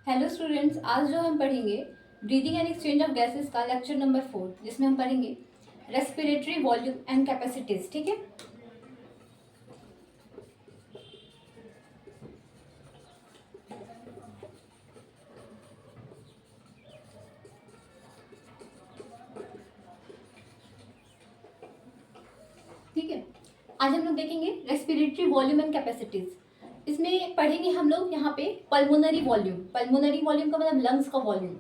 Hello students, आज जो हम पढ़ेंगे breathing and exchange of gases का लेक्चर नंबर 4, जिसमें हम पढ़ेंगे रेस्पिरेटरी वॉल्यूम एंड कैपेसिटीज। ठीक है, ठीक है। आज हम लोग देखेंगे रेस्पिरेटरी वॉल्यूम एंड कैपेसिटीज। इसमें पढ़ेंगे हम लोग यहाँ पे पल्मोनरी वॉल्यूम। पल्मोनरी वॉल्यूम का मतलब लंग्स का वॉल्यूम,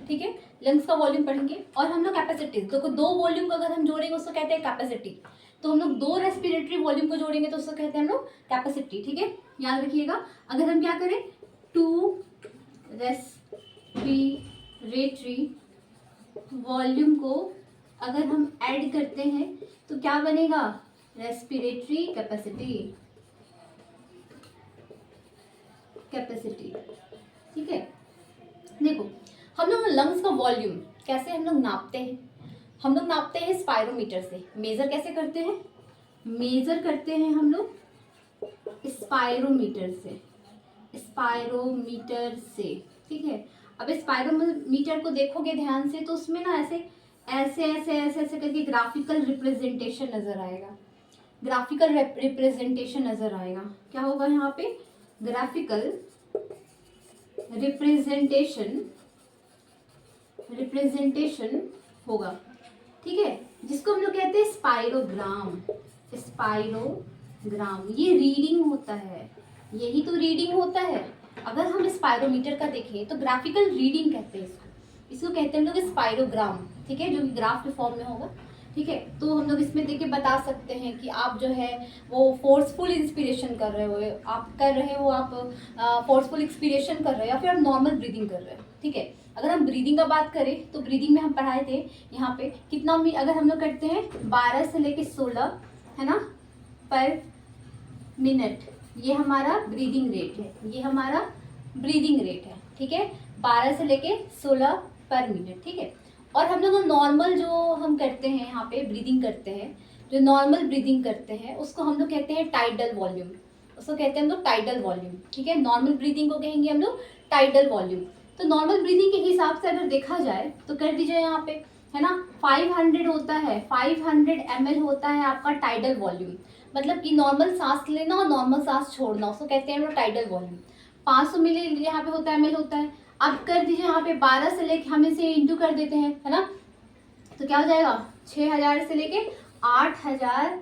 ठीक है। लंग्स का वॉल्यूम पढ़ेंगे और हम लोग कैपेसिटीज, देखो दो वॉल्यूम को अगर हम जोड़ेंगे उसको कहते हैं कैपेसिटी। तो हम लोग दो रेस्पिरेटरी वॉल्यूम को जोड़ेंगे तो उसको कहते हैं हम लोग कैपेसिटी, ठीक है। याद रखिएगा, अगर हम क्या करें, टू रेस्पिरेटरी वॉल्यूम को अगर हम ऐड करते हैं तो क्या बनेगा, रेस्पिरेटरी कैपेसिटी, ठीक है। देखो हम लोग लंग्स का वॉल्यूम कैसे हम लोग नापते हैं, हम लोग नापते हैं स्पायरोमीटर से। मेजर कैसे करते हैं, मेजर करते हैं हम लोग स्पायरोमीटर से, ठीक है। अब स्पायरोमीटर को देखोगे ध्यान से तो उसमें ना ऐसे ऐसे ऐसे ऐसे ऐसे करके ग्राफिकल रिप्रेजेंटेशन नजर आएगा, ग्राफिकल रिप्रेजेंटेशन नजर आएगा। क्या होगा यहाँ पे, ग्राफिकल रिप्रेजेंटेशन होगा, ठीक है। जिसको हम लोग कहते हैं स्पायरोग्राम। ये रीडिंग होता है, यही तो रीडिंग होता है। अगर हम स्पायरोमीटर का देखें तो ग्राफिकल रीडिंग कहते हैं इसको कहते हैं हम लोग स्पायरोग्राम, ठीक है, जो कि ग्राफ के फॉर्म में होगा, ठीक है। तो हम लोग इसमें देख के बता सकते हैं कि आप जो है वो फोर्सफुल इंस्पिरेशन कर रहे हो, आप फोर्सफुल एक्सपीरेशन कर रहे हो या फिर आप नॉर्मल ब्रीदिंग कर रहे हो, ठीक है। अगर हम ब्रीदिंग का बात करें तो ब्रीदिंग में हम पढ़ाए थे यहाँ पे कितना अगर हम लोग करते हैं 12 से लेके 16, है ना, पर मिनट, ये हमारा ब्रीदिंग रेट है, ठीक है। 12 से लेके 16 पर मिनट, ठीक है। और हम लोग नॉर्मल जो हम करते हैं यहाँ पे ब्रीदिंग करते हैं, जो नॉर्मल ब्रीदिंग करते हैं उसको हम लोग कहते हैं टाइडल वॉल्यूम, ठीक है। नॉर्मल ब्रीदिंग को कहेंगे हम लोग टाइडल वॉल्यूम। तो नॉर्मल ब्रीदिंग के हिसाब से अगर देखा जाए तो कर दीजिए यहाँ पे, है ना, 500 होता है, 500 ml होता है आपका टाइडल वॉल्यूम। मतलब कि नॉर्मल सांस लेना और नॉर्मल सांस छोड़ना, उसको कहते हैं हम लोग टाइडल वॉल्यूम। 500 मिली यहाँ पे होता है, ml होता है। अब कर दीजिए यहाँ पे 12 से लेके हम इसे इंटू कर देते हैं, है ना, तो क्या हो जाएगा 6000 से लेके 8000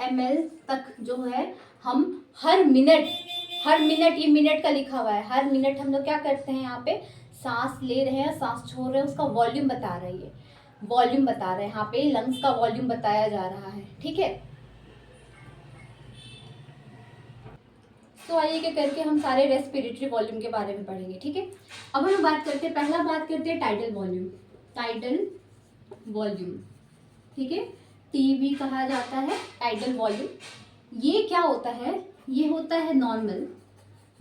ml तक जो है हम हर मिनट, ये मिनट का लिखा हुआ है, हर मिनट हम लोग क्या करते हैं यहाँ पे सांस ले रहे हैं, सांस छोड़ रहे हैं, उसका वॉल्यूम बता रही है, यहाँ पे लंग्स का वॉल्यूम बताया जा रहा है, ठीक है। तो आइए क्या करके हम सारे रेस्पिरेटरी वॉल्यूम के बारे में पढ़ेंगे, ठीक है। अब हम बात करते हैं, पहला बात करते हैं टाइडल वॉल्यूम, ठीक है। टीवी कहा जाता है टाइडल वॉल्यूम। ये क्या होता है, ये होता है नॉर्मल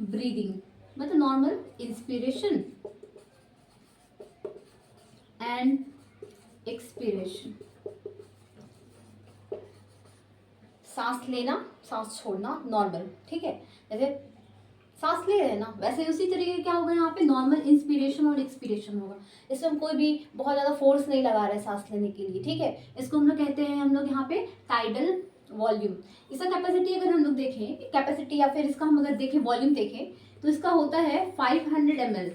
ब्रीदिंग, मतलब नॉर्मल इंस्पिरेशन एंड एक्सपिरेशन, सांस लेना सांस छोड़ना नॉर्मल, ठीक है। जैसे सांस ले रहे हैं ना, वैसे उसी तरीके क्या होगा यहाँ पे नॉर्मल इंस्पिरेशन और एक्सपिरेशन होगा। इसमें हम कोई भी बहुत ज़्यादा फोर्स नहीं लगा रहे सांस लेने के लिए, ठीक है। इसको हम लोग कहते हैं हम लोग यहाँ पे टाइडल वॉल्यूम। इसका कैपेसिटी अगर हम लोग देखें, कैपेसिटी या फिर इसका हम अगर देखें वॉल्यूम देखें तो इसका होता है 500 ml,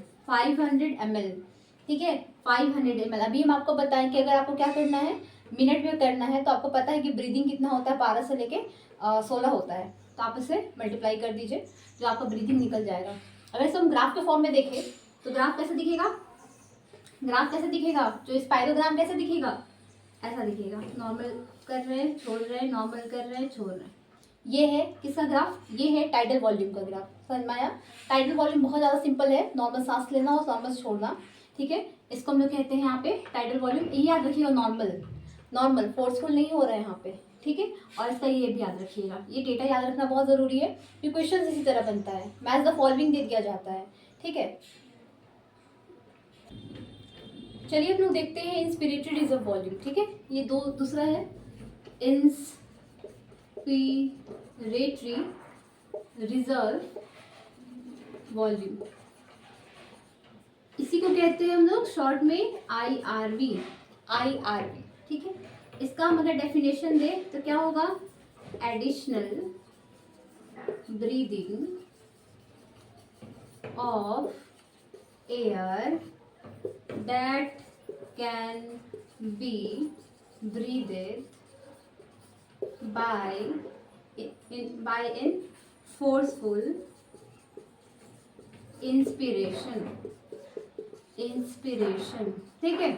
ठीक है, 500 ml। अभी हम आपको बताएं कि अगर आपको क्या करना है, मिनट में करना है, तो आपको पता है कि ब्रीदिंग कितना होता है, 12 से लेके 16 होता है। तो आप इसे मल्टीप्लाई कर दीजिए, जो आपका ब्रीदिंग निकल जाएगा। अगर इसे हम ग्राफ के फॉर्म में देखें तो ग्राफ कैसे दिखेगा, जो स्पाइरोग्राम कैसे दिखेगा, ऐसा दिखेगा, नॉर्मल कर रहे हैं छोड़ रहे हैं, नॉर्मल कर रहे हैं छोड़ रहे हैं। ये है किसका ग्राफ, ये है टाइडल वॉल्यूम का ग्राफ, समझ में आया। टाइडल वॉल्यूम बहुत ज़्यादा सिंपल है, नॉर्मल सांस लेना और नॉर्मल छोड़ना, ठीक है। इसको हम लोग कहते हैं यहाँ पे टाइडल वॉल्यूम। ये याद रखिएगा, नॉर्मल फोर्सफुल नहीं हो रहा है यहाँ पे, ठीक है। और इसका ये भी याद रखिएगा, ये डेटा याद रखना बहुत ज़रूरी है, ये क्वेश्चन इसी तरह बनता है, मैच द फॉलोइंग दे दिया जाता है, ठीक है। चलिए हम लोग देखते हैं इंस्पिरेटरी रिजर्व वॉल्यूम, ठीक है। ये दूसरा है इंस्पिरेटरी रिजर्व वॉल्यूम, कहते हैं हम लोग शॉर्ट में IRV, IRV, ठीक है। इसका हम अगर डेफिनेशन दें तो क्या होगा, additional breathing of air that can be breathed by in forceful inspiration, ठीक है।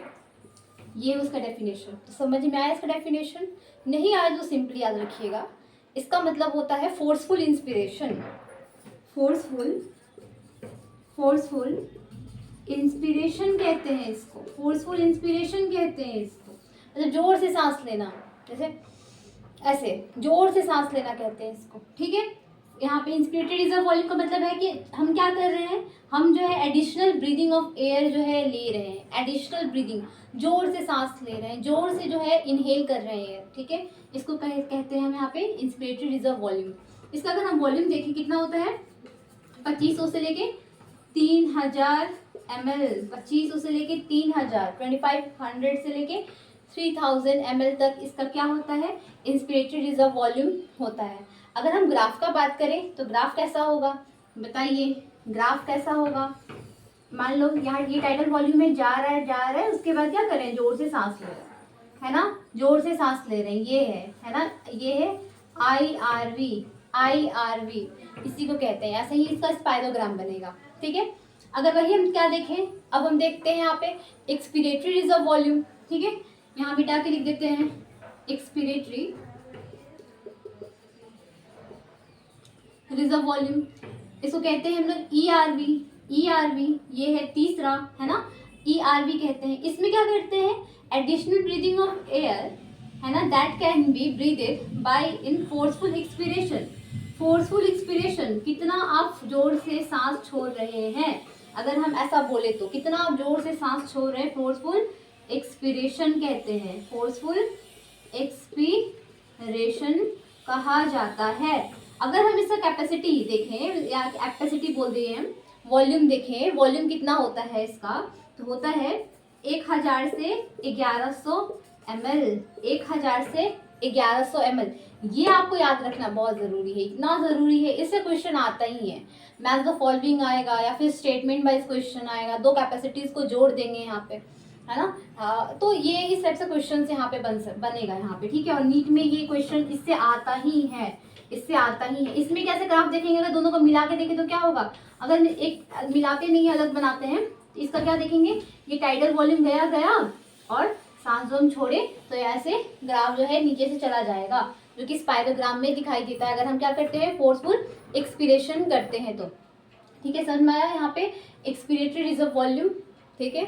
ये उसका डेफिनेशन, तो समझ में आया इसका डेफिनेशन? नहीं आया तो सिंपली याद रखिएगा, इसका मतलब होता है फोर्सफुल इंस्पिरेशन। फोर्सफुल इंस्पिरेशन कहते हैं इसको, फोर्सफुल इंस्पिरेशन कहते हैं इसको। मतलब जोर से सांस लेना, जैसे ऐसे जोर से सांस लेना कहते हैं इसको, ठीक है। यहाँ पे इंस्पिरेटेड रिजर्व वॉल्यूम का मतलब है कि हम क्या कर रहे हैं, हम जो है एडिशनल ब्रीदिंग ऑफ एयर जो है ले रहे हैं, एडिशनल ब्रीदिंग, जोर से सांस ले रहे हैं, जोर से जो है इनहेल कर रहे हैं, ठीक है। इसको कहते हैं हम यहाँ पे इंस्पिरेटेड रिजर्व वॉल्यूम। इसका अगर हम वॉल्यूम देखें कितना होता है, 2500 से लेके 3000 ml, 2500 से लेके 3000, 2500 से लेके 3000 ml तक इसका क्या होता है, इंस्पिरेटेड रिजर्व वॉल्यूम होता है। अगर हम ग्राफ का बात करें तो ग्राफ कैसा होगा बताइए, ग्राफ कैसा होगा? मान लो यहाँ ये टाइडल वॉल्यूम में जा रहा है, उसके बाद क्या करें, जोर से सांस ले रहे हैं, है ना, जोर से सांस ले रहे हैं, ये है ना, ये है IRV, इसी को कहते हैं। ऐसे ही इसका स्पाइरोग्राम बनेगा, ठीक है। अगर वही हम क्या देखें, अब हम देखते हैं यहाँ पे एक्सपिरेटरी रिजर्व वॉल्यूम, ठीक है। यहाँ मिटा के लिख देते हैं एक्सपिरेटरी रिजर्व वॉल्यूम, इसको कहते हैं हम लोग ERV, ये है तीसरा, है ना, ERV कहते हैं। इसमें क्या करते हैं, एडिशनल ब्रीदिंग ऑफ एयर, है ना, that can be breathed by in forceful expiration, कितना आप जोर से सांस छोड़ रहे हैं। अगर हम ऐसा बोले तो कितना आप जोर से सांस छोड़ रहे हैं, फोर्सफुल एक्सपिरेशन कहते हैं, फोर्सफुल एक्सपिरेशन कहा जाता है। अगर हम इसका कैपेसिटी देखें या कैपेसिटी बोल दिए हम, वॉल्यूम देखें, वॉल्यूम कितना होता है इसका, तो होता है 1000 से 1100 ml, 1000 से 1100 ml। ये आपको याद रखना बहुत ज़रूरी है, इतना ज़रूरी है, इससे क्वेश्चन आता ही है। मैच द फॉलोइंग आएगा या फिर स्टेटमेंट वाइज क्वेश्चन आएगा, दो कैपेसिटीज़ को जोड़ देंगे यहाँ पे, है ना। तो ये इस टाइप से क्वेश्चन यहाँ पे बनेगा यहाँ पे, ठीक है। और नीट में ये क्वेश्चन इससे आता ही है, इसमें कैसे ग्राफ देखेंगे, अगर दोनों को मिला के देखें तो क्या होगा, अगर एक मिलाते नहीं अलग बनाते हैं, इसका क्या देखेंगे, ये टाइडल वॉल्यूम गया और सांस जो हम छोड़े तो ऐसे ग्राफ जो है नीचे से चला जाएगा, जो कि स्पाइरोग्राम में दिखाई देता है अगर हम क्या करते हैं, फोर्सफुल एक्सपिरेशन करते हैं तो, ठीक है। समझ में आया यहाँ पे एक्सपिरेटरी रिजर्व वॉल्यूम, ठीक है।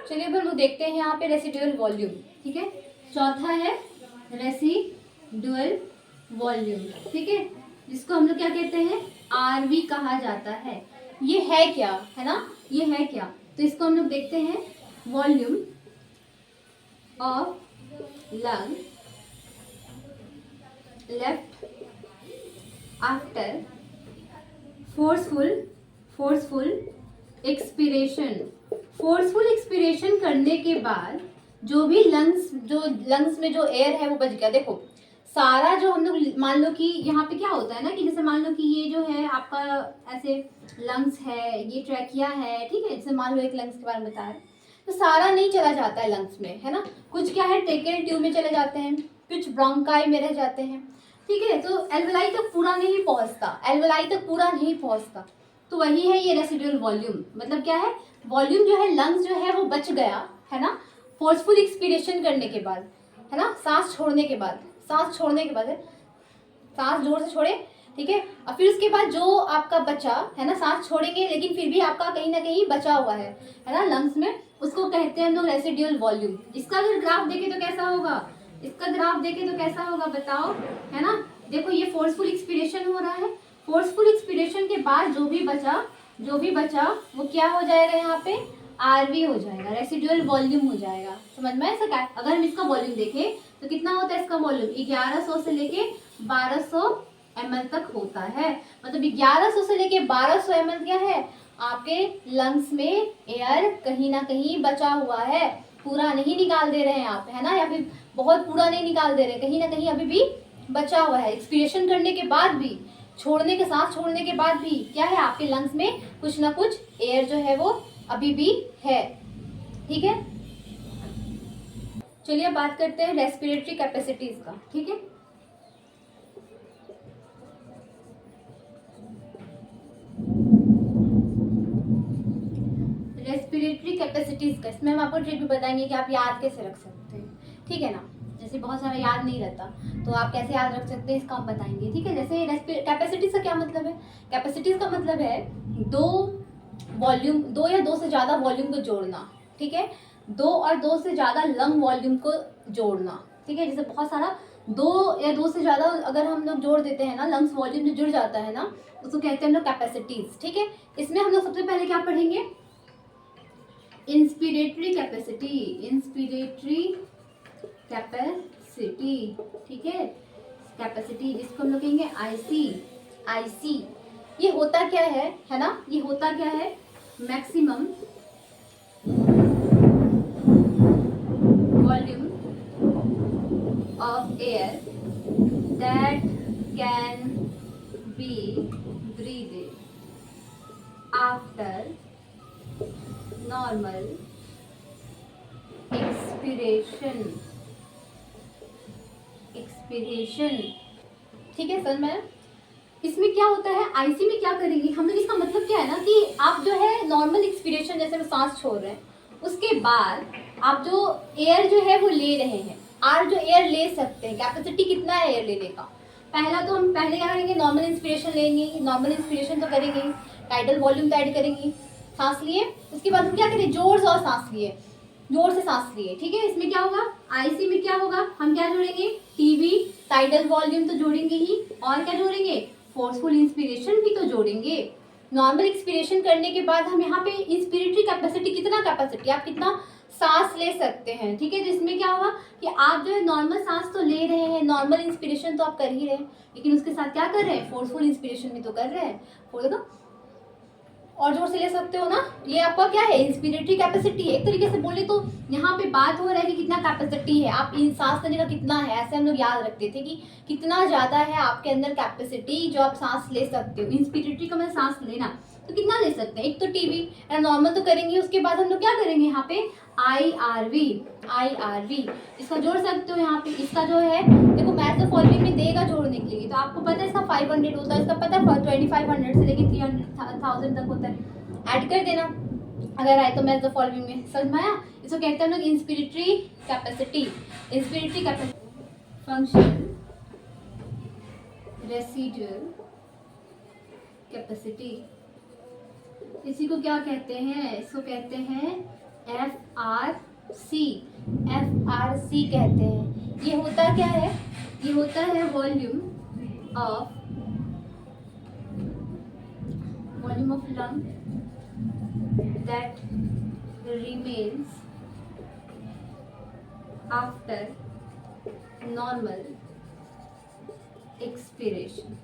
चलिए अब हम लोग देखते हैं यहाँ पे रेसिडुअल वॉल्यूम, ठीक है। चौथा है रेसिडुअल वॉल्यूम, ठीक है, जिसको हम लोग क्या कहते हैं, RV कहा जाता है। ये है क्या, है ना, ये है क्या, तो इसको हम लोग देखते हैं, volume of lung left after forceful expiration करने के बाद जो भी लंग्स में जो एयर है वो बच गया। देखो सारा जो हम लोग, मान लो कि यहाँ पे क्या होता है ना, कि जैसे मान लो कि ये जो है आपका ऐसे लंग्स है, ये ट्रैकिया है, ठीक है। जैसे मान लो एक लंग्स के बारे में बता रहे, तो सारा नहीं चला जाता है लंग्स में, है ना। कुछ क्या है ट्रेकियल ट्यूब में चले जाते हैं, कुछ ब्रोंकाई में रह जाते हैं, ठीक है। तो एल्वेलाई तक पूरा नहीं पहुँचता, तो वही है ये रेसिडुअल वॉल्यूम। मतलब क्या है, वॉल्यूम जो है लंग्स जो है वो बच गया, है ना, फोर्सफुल एक्सपिरेशन करने के बाद, है ना, सांस छोड़ने के बाद सांस जोर से छोड़े, ठीक है। और फिर उसके बाद जो आपका बचा है ना, सांस छोड़ेंगे लेकिन फिर भी आपका कहीं ना कहीं बचा हुआ है ना लंग्स में, उसको कहते हैं हम लोग रेसिडुअल वॉल्यूम। इसका अगर ग्राफ देखें तो कैसा होगा, बताओ, है ना। देखो ये फोर्सफुल एक्सपिरेशन हो रहा है, फोर्सफुल एक्सपिरेशन के बाद जो भी बचा वो क्या हो जाएगा, यहाँ पे RV हो जाएगा, रेसिडुअल वॉल्यूम हो जाएगा। समझ में ऐसा क्या, अगर हम इसका वॉल्यूम देखें तो कितना होता है इसका वॉल्यूम, 1100 से लेके 1200 ml तक होता है। मतलब 1100 से लेके 1200 ml क्या है, आपके लंग्स में एयर कहीं ना कहीं बचा हुआ है, पूरा नहीं निकाल दे रहे हैं आप, है ना, या फिर बहुत पूरा नहीं निकाल दे रहे, कहीं ना कहीं अभी भी बचा हुआ है। एक्सपीरेशन करने के बाद भी, छोड़ने के सांस छोड़ने के बाद भी क्या है, आपके लंग्स में कुछ ना कुछ एयर जो है वो अभी भी है। ठीक है, चलिए अब बात करते हैं रेस्पिरेटरी कैपेसिटीज का। ठीक है, रेस्पिरेटरी कैपेसिटीज का, इसमें हम आपको ट्रिक भी बताएंगे कि आप याद कैसे रख सकते हैं। ठीक है ना, जैसे बहुत सारा याद नहीं रहता तो आप कैसे याद रख सकते हैं इसका हम बताएंगे। ठीक है, जैसे कैपेसिटीज का क्या मतलब है, कैपेसिटीज का मतलब है दो वॉल्यूम, दो या दो से ज़्यादा वॉल्यूम को जोड़ना। ठीक है, दो और दो से ज़्यादा लंग वॉल्यूम को जोड़ना। ठीक है, जैसे बहुत सारा दो या दो से ज़्यादा अगर हम लोग जोड़ देते हैं ना, लंग्स वॉल्यूम जो जुड़ जाता है ना, उसको कहते हैं हम लोग कैपेसिटीज। ठीक है, इसमें हम लोग सबसे पहले क्या पढ़ेंगे, इंस्पिरेटरी कैपेसिटी, इंस्पिरेटरी कैपेसिटी। ठीक है, कैपेसिटी जिसको हम लोग कहेंगे आईसी, आईसी। ये होता क्या है ना, ये होता क्या है, maximum volume of air that can B ब्रीथेड after normal expiration, expiration. ठीक है सर, मैं इसमें क्या होता है, आईसी में क्या करेंगे हम लोग, इसका मतलब क्या है ना कि आप जो है नॉर्मल एक्सपिरेशन, जैसे हम सांस छोड़ रहे हैं, उसके बाद आप जो एयर जो है वो ले रहे हैं, आप जो एयर ले सकते हैं, कैपेसिटी कितना है एयर लेने का। पहला तो हम पहले क्या करेंगे, नॉर्मल इंस्पिरेशन लेंगे, नॉर्मल इंस्पिरेशन तो करेंगे, टाइडल वॉल्यूम तो ऐड करेंगे, सांस लिए, उसके बाद हम क्या करें, जोर से और सांस लिए, जोर से सांस लिए। ठीक है, इसमें क्या होगा, आईसी में क्या होगा, हम क्या जोड़ेंगे, टीवी, टाइडल वॉल्यूम तो जोड़ेंगे ही, और क्या जोड़ेंगे, फोर्सफुल इंस्पिरेशन भी तो जोड़ेंगे। नॉर्मल एक्सपिरेशन करने के बाद हम यहाँ पे इंस्पिरेटरी कैपेसिटी, कितना कैपेसिटी, आप कितना सांस ले सकते हैं। ठीक है, जिसमें क्या होगा कि आप जो है नॉर्मल सांस तो ले रहे हैं, नॉर्मल इंस्पिरेशन तो आप कर ही रहे हैं, लेकिन उसके साथ क्या कर रहे हैं, फोर्सफुल इंस्पिरेशन भी तो कर रहे हैं। देखो और जोर से ले सकते हो ना, ये आपका क्या है, इंस्पिरेटरी कैपेसिटी है। एक तरीके से बोले तो यहाँ पे बात हो रहा है कि कितना कैपेसिटी है, आप इन सांस लेने का कितना है, ऐसे हम लोग याद रखते थे कि कितना ज़्यादा है आपके अंदर कैपेसिटी जो आप सांस ले सकते हो। इंस्पिरेटरी का मतलब सांस लेना, तो कितना ले सकते हैं, एक तो टीवी नॉर्मल तो करेंगे, उसके बाद हम लोग क्या करेंगे यहाँ पे IRV, IRV इसका जोड़ सकते हो यहाँ पे। इसका जो है देखो मैथ तो फॉलोइंग में देगा जोड़ने के लिए, तो आपको पता है इसका 500 होता है, इसका पता है 2500 से लेकर 300,000 तक होता है, ऐड कर देना अगर आए तो मैथ द फॉलोइंग में, समझ में आया। इसको कहते हैं हम लोग inspiratory capacity, inspiratory capacity, function residual capacity, इसी को क्या कहते हैं, इसको कहते हैं FRC, FRC कहते हैं। ये होता क्या है, ये होता है volume of lung that remains after normal expiration.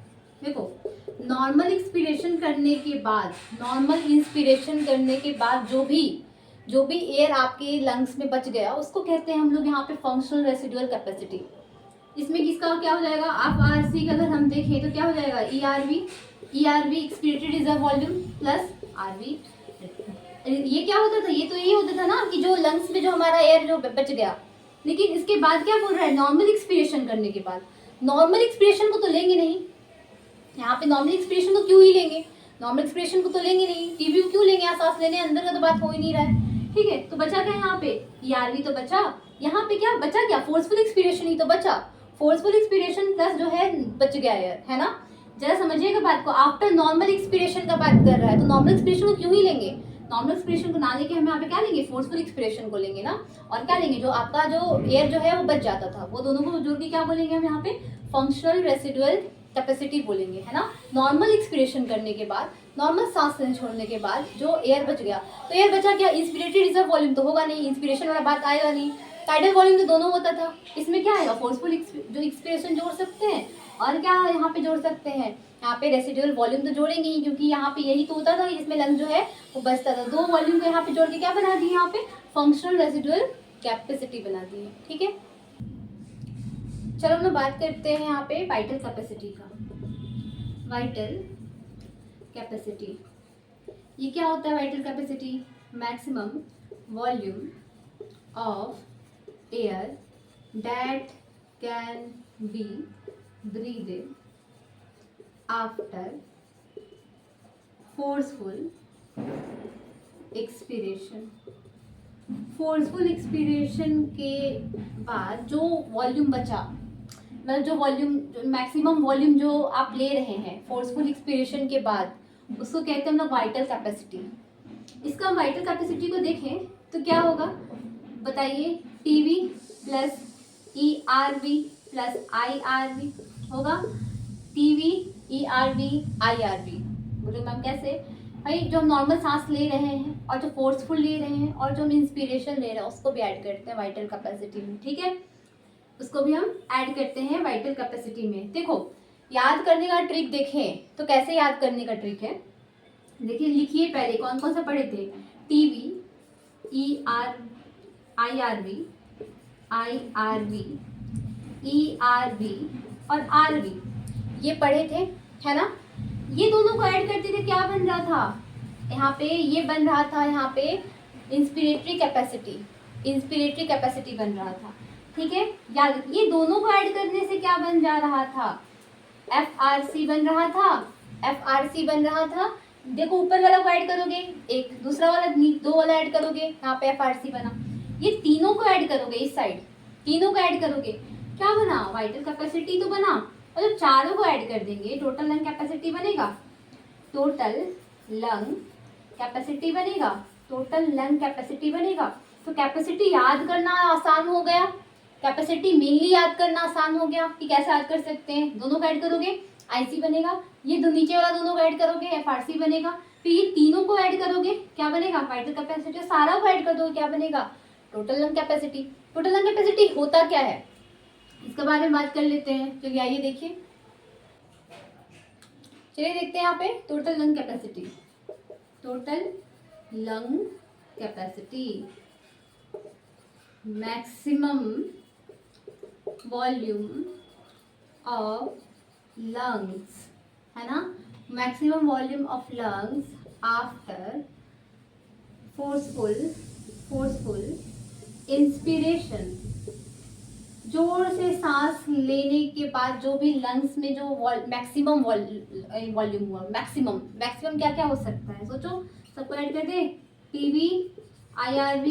देखो नॉर्मल एक्सपिरेशन करने के बाद, नॉर्मल इंस्पिरेशन करने के बाद जो भी एयर आपके लंग्स में बच गया उसको कहते हैं हम लोग यहाँ पे फंक्शनल रेसिडुअल कैपेसिटी। इसमें किसका क्या हो जाएगा, FRC का अगर हम देखें तो क्या हो जाएगा, ERV expiratory reserve volume plus RV। ये क्या होता था, ये तो यही होता था ना कि जो लंग्स में जो हमारा एयर जो बच गया, लेकिन इसके बाद क्या बोल रहा है, नॉर्मल एक्सपिरेशन करने के बाद, नॉर्मल एक्सपिरेशन को तो लेंगे नहीं, यहाँ पे नॉर्मल एक्सपिरेशन को क्यों ही लेंगे, नॉर्मल एक्सपिरेशन को तो लेंगे नहीं, टीवी क्यों लेंगे, यहाँ सांस लेने अंदर का तो बात हो ही नहीं रहा है। ठीक है, तो बचा क्या यहाँ पे, ERV तो बचा, यहाँ पे क्या बचा, क्या फोर्सफुल एक्सपिरेशन ही तो बचा, फोर्सफुल एक्सपिरेशन प्लस जो है बच गया एयर, है ना। जरा समझिएगा बात को, आफ्टर नॉर्मल एक्सपिरेशन का बात कर रहा है, तो नॉर्मल एक्सपिरेशन को क्यों ही लेंगे, नॉर्मल एक्सपिरेशन को ना लेके हम यहाँ पे क्या लेंगे, फोर्सफुल एक्सपिरेशन को लेंगे ना। और क्या लेंगे, जो आपका जो एयर जो है वो बच जाता था, वो दोनों को जोड़ के क्या बोलेंगे हम यहाँ पे, फंक्शनल रेसिडुअल कैपेसिटी बोलेंगे, है ना। नॉर्मल एक्सपिरेशन करने के बाद, नॉर्मल सांस लेने छोड़ने के बाद जो एयर बच गया, तो एयर बचा क्या, इंस्पिरेटरी रिजर्व वॉल्यूम तो होगा नहीं, इंस्पिरेशन वाला बात आएगा नहीं, टाइडल वॉल्यूम तो दोनों होता था। इसमें क्या आएगा, फोर्सफुल जो एक्सपिरेशन जोड़ सकते हैं, और क्या यहाँ पे जोड़ सकते हैं, यहाँ पे रेसिडुअल वॉल्यूम तो जोड़ेंगे ही, क्योंकि यहाँ पे यही तो होता था जिसमें लंग जो है वो बचता था। 2 वॉल्यूम को यहाँ पे जोड़ के क्या बना दिए, यहाँ पे फंक्शनल रेसिडुअल कैपेसिटी बना दी है। ठीक है, चलो हम बात करते हैं यहाँ पे वाइटल कैपेसिटी का। वाइटल कैपेसिटी, ये क्या होता है vital capacity? Maximum volume of air that can B ब्रीथेड after forceful expiration. Forceful expiration के बाद जो वॉल्यूम बचा, मतलब जो वॉल्यूम, मैक्सिमम वॉल्यूम जो आप ले रहे हैं फोर्सफुल एक्सपीरेशन के बाद, उसको कहते हैं हम लोग वाइटल कैपेसिटी। इसका वाइटल कैपेसिटी को देखें तो क्या होगा बताइए? TV plus ERV plus IRV होगा। टीवी ERV IRV, बोले मैम कैसे? भाई जो हम नॉर्मल सांस ले रहे हैं और जो फोर्सफुल ले रहे हैं और जो हम इंस्पिरेशन ले रहे हैं उसको भी ऐड करते हैं वाइटल कैपेसिटी में। ठीक है, उसको भी हम ऐड करते हैं वाइटल कैपेसिटी में। देखो याद करने का ट्रिक देखें तो कैसे याद करने का ट्रिक है, देखिए लिखिए पहले कौन कौन सा पढ़े थे? टीवी IRV ERV और RV, ये पढ़े थे, है ना? ये दोनों को ऐड करते थे, क्या बन रहा था यहाँ पे? ये बन रहा था यहाँ पे इंस्पिरेटरी कैपेसिटी बन रहा था। ठीक है, याद, ये दोनों को ऐड करने से क्या बन जा रहा था? FRC बन रहा था। देखो ऊपर वाला को ऐड करोगे एक, दूसरा वाला 2 वाला ऐड करोगे, यहाँ पे FRC बना। ये तीनों को ऐड करोगे, इस साइड तीनों को ऐड करोगे, क्या बना? वाइटल कैपेसिटी तो बना। और जब चारों को ऐड कर देंगे टोटल लंग कैपेसिटी बनेगा। तो कैपेसिटी याद करना आसान हो गया, कैपेसिटी मेनली याद करना आसान हो गया कि कैसे याद कर सकते हैं। दोनों को ऐड करोगे IC बनेगा, ये नीचे वाला दोनों को ऐड करोगे FRC बनेगा, फिर ये तीनों को ऐड करोगे क्या बनेगा? Vital capacity. सारा को ऐड कर दोगे क्या बनेगा? Total lung capacity. Total lung capacity होता क्या है इसके बारे में बात कर लेते हैं। चलिए आइए देखिए, चलिए देखते हैं यहाँ पे total lung capacity. Maximum volume of lungs, है ना? Maximum volume of lungs after forceful inspiration. जोर से सांस लेने के बाद जो भी लंग्स में जो मैक्सिमम वॉल्यूम हुआ, मैक्सिमम क्या क्या हो सकता है सोचो, सबको ऐड कर दे। TV IRV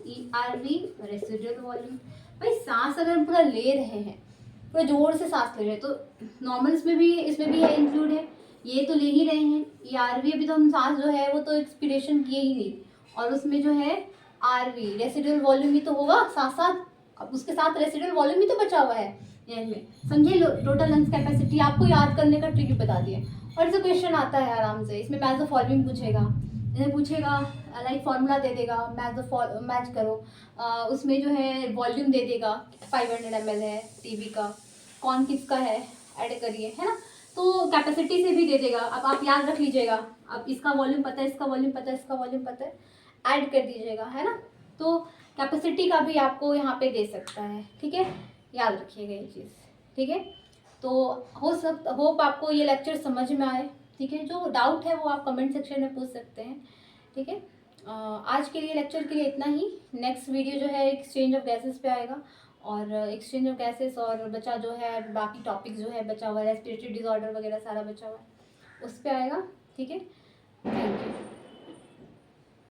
ERV residual volume. भाई सांस अगर हम पूरा ले रहे हैं, पूरा जोर से सांस ले रहे हैं, तो नॉर्मल इसमें भी है इंक्लूड है, ये तो ले ही रहे हैं। ERV अभी तो हम सांस जो है वो तो एक्सपीरेशन किए ही नहीं, और उसमें जो है RV रेसिडुअल वॉल्यूम भी तो होगा साथ साथ, अब उसके साथ रेसिडुअल वॉल्यूम भी तो बचा हुआ है में। समझे? टोटल लंग्स कैपेसिटी आपको याद करने का ट्रिक बता दिया। और जो क्वेश्चन आता है आराम से, इसमें मैच द फॉलोइंग पूछेगा, लाइक फार्मूला दे देगा, मैच करो, उसमें जो है वॉल्यूम दे देगा 500 ml है टीवी का, कौन किसका है ऐड करिए, है ना? तो कैपेसिटी से भी दे देगा। अब आप याद रख लीजिएगा, अब इसका वॉल्यूम पता है, इसका वॉल्यूम पता है, ऐड कर दीजिएगा, है ना? तो कैपेसिटी का भी आपको यहाँ पे दे सकता है। ठीक है, याद रखिएगा ये चीज़। ठीक है, तो होप आपको ये लेक्चर समझ में आए। ठीक है, जो डाउट है वो आप कमेंट सेक्शन में पूछ सकते हैं। ठीक है, आज के लिए लेक्चर के लिए इतना ही। नेक्स्ट वीडियो जो है एक्सचेंज ऑफ गैसेस पे आएगा, और एक्सचेंज ऑफ गैसेस और बचा जो है बाकी टॉपिक जो है बचा हुआ है, रेस्पिरेटरी डिसऑर्डर वगैरह सारा बचा हुआ है, उस पर आएगा। ठीक है, थैंक यू।